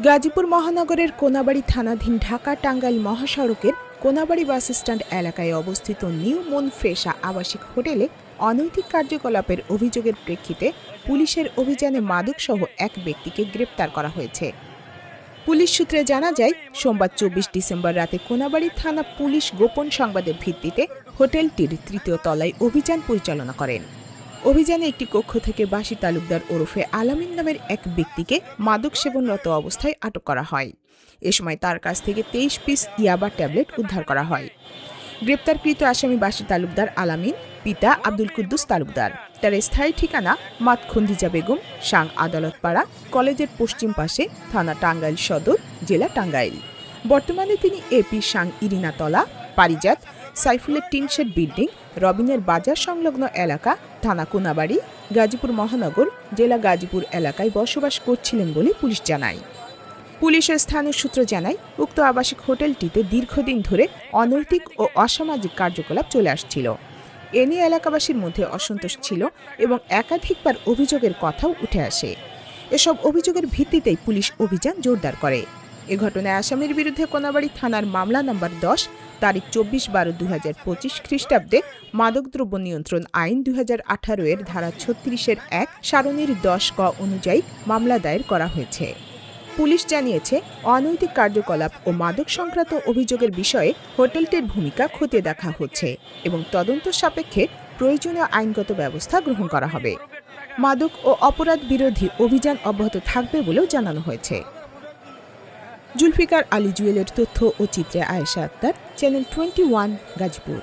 গাজীপুর মহানগরের কোনাবাড়ী থানাধীন ঢাকা-টাঙ্গাইল মহাসড়কের কোনাবাড়ী বাসস্ট্যান্ড এলাকায় অবস্থিত নিউ মুন ফ্রেশা আবাসিক হোটেলে অনৈতিক কার্যকলাপের অভিযোগের প্রেক্ষিতে পুলিশের অভিযানে মাদকসহ এক ব্যক্তিকে গ্রেপ্তার করা হয়েছে। পুলিশ সূত্রে জানা যায়, সোমবার ২৪ ডিসেম্বর রাতে কোনাবাড়ী থানা পুলিশ গোপন সংবাদের ভিত্তিতে হোটেলটির তৃতীয় তলায় অভিযান পরিচালনা করেন। অভিযানে একটি কক্ষ থেকে বাসি তালুকদার ওরফে আলামিন নামের এক ব্যক্তিকে মাদক সেবনরত অবস্থায় আটক করা হয়। এ সময় তার কাছ থেকে ২৩ পিস ইয়াবা ট্যাবলেট উদ্ধার করা হয়। গ্রেপ্তারকৃত আসামি বাসি তালুকদার আলামিন, পিতা আব্দুল কুদ্দুস তালুকদার। তার স্থায়ী ঠিকানা মাতখন্দিজা বেগম, সাং আদালতপাড়া, কলেজের পশ্চিম পাশে, থানা টাঙ্গাইল সদর, জেলা টাঙ্গাইল। বর্তমানে তিনি এপি সাং ইরিনাতলা, পারিজাত, সাইফুলের টিনশেড বিল্ডিং, রবিনের বাজার সংলগ্ন এলাকা, থানা কোনাবাড়ী, গাজীপুর মহানগর, জেলা গাজীপুর এলাকায় বসবাস করছিলেন বলে পুলিশ জানায়। পুলিশের স্থানীয় সূত্র জানায়, উক্ত আবাসিক হোটেলটিতে দীর্ঘদিন ধরে অনৈতিক ও অসামাজিক কার্যকলাপ চলে আসছিল। এ নিয়ে এলাকাবাসীর মধ্যে অসন্তোষ ছিল এবং একাধিকবার অভিযোগের কথাও উঠে আসে। এসব অভিযোগের ভিত্তিতেই পুলিশ অভিযান জোরদার করে। এ ঘটনায় আসামির বিরুদ্ধে কোনাবাড়ী থানার মামলা নম্বর ১০ তারিখ ২৪/১২/২০২৫ খ্রিস্টাব্দে মাদকদ্রব্য নিয়ন্ত্রণ আইন ২০১৮ এর ধারা ৩৬-১ সারণীর ১০ ক অনুযায়ী মামলা দায়ের করা হয়েছে। পুলিশ জানিয়েছে, অনৈতিক কার্যকলাপ ও মাদক সংক্রান্ত অভিযোগের বিষয়ে হোটেলটির ভূমিকা খতিয়ে দেখা হচ্ছে এবং তদন্ত সাপেক্ষে প্রয়োজনীয় আইনগত ব্যবস্থা গ্রহণ করা হবে। মাদক ও অপরাধ বিরোধী অভিযান অব্যাহত থাকবে বলেও জানানো হয়েছে। জুলফিকার আলী জুয়েলের তথ্য ও চিত্রে আয়েশা আক্তার, চ্যানেল 21, গাজীপুর।